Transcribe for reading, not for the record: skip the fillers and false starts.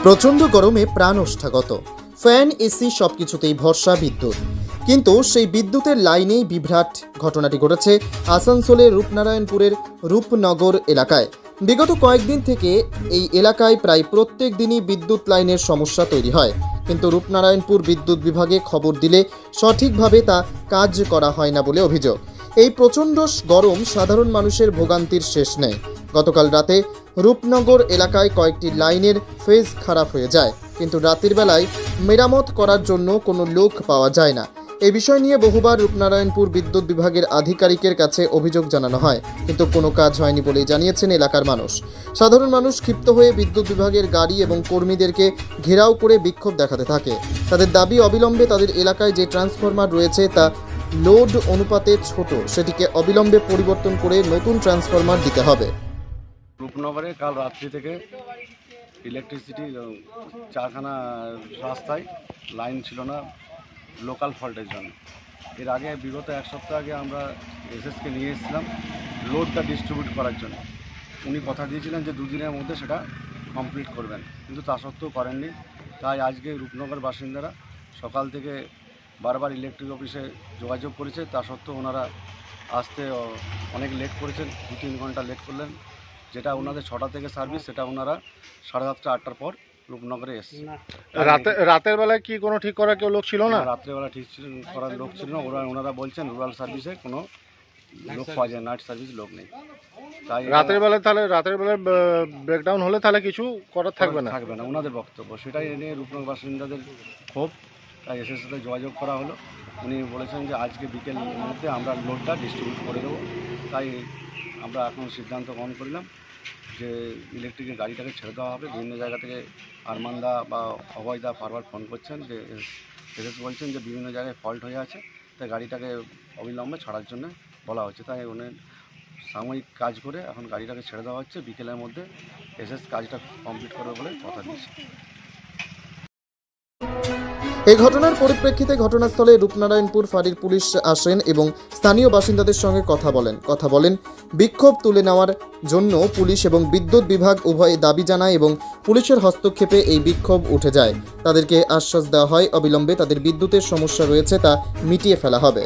প্রচণ্ড গরমে প্রাণ ওষ্ঠাগত, ফ্যান এসি সবকিছুতেই ভরসা বিদ্যুৎ, কিন্তু সেই বিদ্যুতের লাইনেই বিভ্রাট ঘটনাটি ঘটেছে আসানসোলের রূপনারায়ণপুরের রূপনগর এলাকায়। বিগত কয়েকদিন থেকে এই এলাকায় প্রায় প্রত্যেক দিনই বিদ্যুৎ লাইনের সমস্যা তৈরি হয়, কিন্তু রূপনারায়ণপুর বিদ্যুৎ বিভাগে খবর দিলে সঠিকভাবে তা কাজ করা হয় না বলে অভিযোগ। এই প্রচণ্ড গরম সাধারণ মানুষের ভোগান্তির শেষ নেই। গতকাল রাতে রূপনগর এলাকায় কয়েকটি লাইনের ফেজ খারাপ হয়ে যায়, কিন্তু রাতের বেলায় মেরামত করার জন্য কোনো লোক পাওয়া যায় না। এই বিষয় নিয়ে বহুবার রূপনারায়ণপুর বিদ্যুৎ বিভাগের আধিকারিকের কাছে অভিযোগ জানানো হয়, কিন্তু কোনো কাজ হয়নি বলেই জানিয়েছেন এলাকার মানুষ। সাধারণ মানুষ ক্ষিপ্ত হয়ে বিদ্যুৎ বিভাগের গাড়ি এবং কর্মীদেরকে ঘেরাও করে বিক্ষোভ দেখাতে থাকে। তাদের দাবি, অবিলম্বে তাদের এলাকায় যে ট্রান্সফরমার রয়েছে তা লোড অনুপাতে ছোট, সেটিকে অবিলম্বে পরিবর্তন করে নতুন ট্রান্সফরমার দিতে হবে। রূপনগরে কাল রাত্রি থেকে ইলেকট্রিসিটি চারখানা রাস্তায় লাইন ছিল না লোকাল ফল্টের জন্য। এর আগে বিগত এক সপ্তাহ আগে আমরা এসএসকে নিয়ে এসেছিলাম লোডটা ডিস্ট্রিবিউট করার জন্য। উনি কথা দিয়েছিলেন যে দুদিনের মধ্যে সেটা কমপ্লিট করবেন, কিন্তু তা সত্ত্বেও করেননি। তাই আজকে রূপনগর বাসিন্দারা সকাল থেকে বারবার ইলেকট্রিক অফিসে যোগাযোগ করেছে, তা সত্ত্বেও ওনারা আসতে অনেক লেট করেছেন, 2-3 ঘন্টা লেট করলেন। যেটা ওনাদের 6টা থেকে সার্ভিস, সেটা ওনারা 7:30 8টার পর রূপনগরে এসছে। রাতের বেলায় কি কোনো ঠিক করার কেউ লোক ছিল না? রাত্রেবেলা ঠিক করার লোক ছিল না। ওনারা বলছেন রুরাল সার্ভিসে কোনো লোক পাওয়া যায়, নাইট সার্ভিস লোক নেই। তাই রাতের বেলায় ব্রেকডাউন হলে তাহলে কিছু করার থাকবে না ওনাদের বক্তব্য। সেটাই নিয়ে রূপনগর বাসিন্দাদের ক্ষোভ। তাই এসএর সাথে যোগাযোগ করা হলো। উনি বলেছেন যে আজকে বিকেলের মধ্যে আমরা লোডটা ডিস্ট্রিবিউট করে দেবো। তাই আমরা এখন সিদ্ধান্ত গ্রহণ করলাম যে ইলেকট্রিকের গাড়িটাকে ছেড়ে দেওয়া হবে। বিভিন্ন জায়গা থেকে আরমানদা বা অভয়দা বারবার ফোন করছেন যে এসএস বলছেন যে বিভিন্ন জায়গায় ফল্ট হয়ে আছে, তাই গাড়িটাকে অবিলম্বে ছাড়ার জন্য বলা হচ্ছে। তাই উনি সাময়িক কাজ করে এখন গাড়িটাকে ছেড়ে দেওয়া হচ্ছে। বিকেলের মধ্যে এসএস কাজটা কমপ্লিট করবে বলে কথা দিয়েছে। এই ঘটনার পরিপ্রেক্ষিতে ঘটনাস্থলে রূপনারায়ণপুর ফাঁড়ির পুলিশ আসেন এবং স্থানীয় বাসিন্দাদের সঙ্গে কথা বলেন। বিক্ষোভ তুলে নেওয়ার জন্য পুলিশ এবং বিদ্যুৎ বিভাগ উভয়ে দাবি জানায় এবং পুলিশের হস্তক্ষেপে এই বিক্ষোভ উঠে যায়। তাদেরকে আশ্বাস দেওয়া হয় অবিলম্বে তাদের বিদ্যুতের সমস্যা রয়েছে তা মিটিয়ে ফেলা হবে।